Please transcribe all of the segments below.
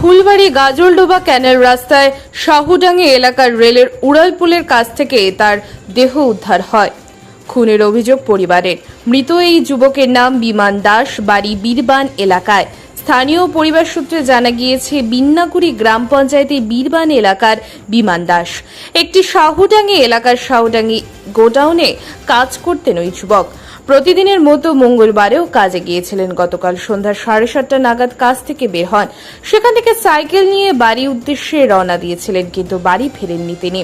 ফুলবাড়ি গাজলডোবা ক্যানেল রাস্তায় শাহুডাঙ্গি এলাকার রেলের উড়ালপুলের কাছ থেকে তার দেহ উদ্ধার হয়। খুনের অভিযোগ পরিবারের। মৃত এই যুবকের নাম বিমান দাস, বাড়ি বীরবান এলাকায়। স্থানীয় পরিবার সূত্রে জানা গিয়েছে, বিন্নাগুড়ি গ্রাম পঞ্চায়েতের বীরবান এলাকার বিমান দাস একটি শাহুডাঙ্গি এলাকার শাহুডাঙ্গি গোডাউনে কাজ করতেন ওই যুবক। প্রতিদিনের মতো মঙ্গলবারেও কাজে গিয়েছিলেন। গতকাল সন্ধ্যা 7:30 নাগাদ কাজ থেকে বের হন। সেখান থেকে সাইকেল নিয়ে বাড়ির উদ্দেশ্যে রওনা দিয়েছিলেন, কিন্তু বাড়ি ফেরেননি তিনি।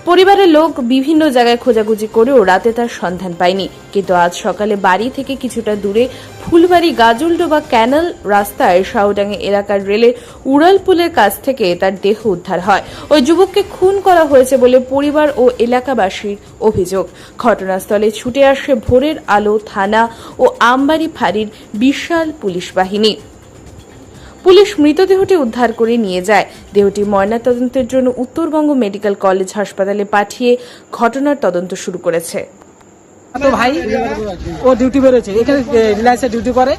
পরিবারের লোক বিভিন্ন জায়গায় খোঁজাখুঁজি করেও রাতে তার সন্ধান পায়নি, কিন্তু আজ সকালে বাড়ি থেকে কিছুটা দূরে ফুলবাড়ি গাজলডোবা ক্যানেল রাস্তায় শাহুডাঙ্গি এলাকার রেলের উড়ালপুলের কাছ থেকে তার দেহ উদ্ধার হয়। ওই যুবককে খুন করা হয়েছে বলে পরিবার ও এলাকাবাসীর অভিযোগ। ঘটনাস্থলে ছুটে আসে ভোরের আলো থানা ও আমবাড়ি ফাঁড়ির বিশাল পুলিশ বাহিনী। পুলিশ মৃতদেহটি উদ্ধার করে নিয়ে যায়। দেহটি ময়নাতদন্তের জন্য উত্তরবঙ্গ মেডিকেল কলেজ হাসপাতালে পাঠিয়ে ঘটনার তদন্ত শুরু করেছে। তো ভাই ও ডিউটি বেরোচ্ছে, এখানে রিলায়েন্সে ডিউটি করে।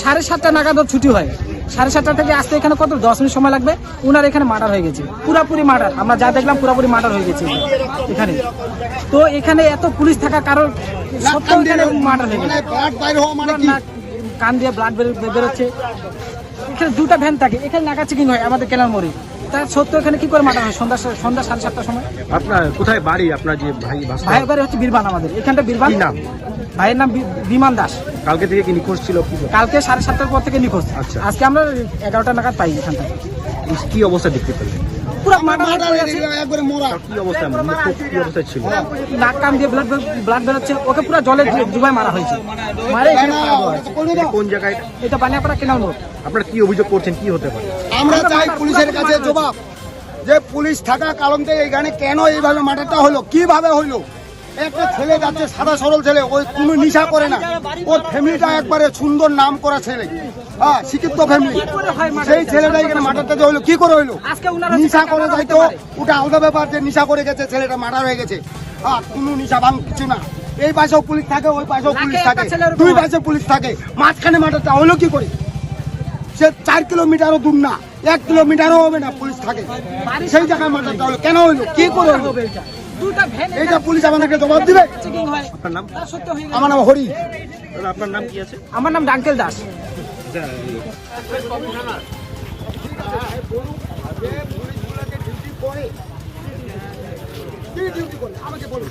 7:30 নাগাদ ওর ছুটি হয়। 7:30 থেকে আসতে এখানে কত 10 মিনিট সময় লাগবে। উনার এখানে মার্ডার হয়ে গেছে, পুরাপুরি মার্ডার। আমরা যা দেখলাম পুরাপুরি মার্ডার হয়ে গেছে এখানে। তো এখানে এত পুলিশ থাকার কারণ সত্ত্বেও এখানে মার্ডার হয়ে গেছে। কান দিয়ে ব্লাড বেরোচ্ছে। এখানে দুটো ভ্যান থাকে, এখানে নাকা চেকিং হয় আমাদের কেনার মোড়ে। তার সত্ত্বেও এখানে কি করে মার্ডার হয় সন্ধ্যা 7:30 সময়। আপনার কোথায় বাড়ি? আপনার যে ভাইয়ের বাড়ি হচ্ছে বীরবান। আমাদের এখানটা বীরবান। কি নাম? ভাইয়ের নাম বিমান দাস। কালকে থেকে কি নিখোঁজ ছিল? কালকে 7:30 পর থেকে নিখোঁজ। আচ্ছা। আজকে আমরা 11টা নাগাদ পাই এখানটা। কি অবস্থা দেখতে পেলেন? পুরো মার্ডার হয়ে গেছে। কি অবস্থা? কি অবস্থা ছিল? নাক কান দিয়ে ব্লাড বেরোচ্ছে। ওকে পুরো জলে ডুবাই মারা হয়েছে। মারে এখানে ফেলে দেওয়া হয়েছে। কোন জায়গায়? এটা বানিয়াপাড়া কেনাল মোড়। আপনারা কি অভিযোগ করছেন? কি হতে পারে? আমরা চাই পুলিশের কাছে জবাব, যে পুলিশ থাকা কারণ থেকে এখানে কেন এইভাবে মার্ডারটা হলো, কিভাবে হইলো। একটা ছেলে যাচ্ছে, সাদা সরল ছেলে, ওই কোনো নিশা করে না। ওর ফ্যামিলিটা একবারে সুন্দর নাম করা ছেলে, হ্যাঁ, শিক্ষিত ফ্যামিলি। সেই ছেলেটা এখানে মার্ডারটা যে হইলো, কি করে হইলো? নিশা করে যাইতো, ওটা আলাদা ব্যাপার, যে নিশা করে গেছে ছেলেটা মার্ডার হয়ে গেছে। হ্যাঁ, কোনো নিশা ভাঙ কিছু না। এই পাশেও পুলিশ থাকে, ওই পাশেও পুলিশ থাকে, দুই পাশে পুলিশ থাকে, মাঝখানে মার্ডারটা হইলো কি করে? সে 4 কিলোমিটারও দূর না, 1 কিলোমিটারও হবে না, পুলিশ থাকে। সেই জায়গায় মার্ডারটা হলো, কেন হইলো, কি করে হইলো? এইটা পুলিশ আমাদেরকে জবাব দিবে। আপনার নাম? আমার নাম হরি। আপনার নাম কি আছে? আমার নাম ডাঙ্কেল দাস। আমাকে বলুন।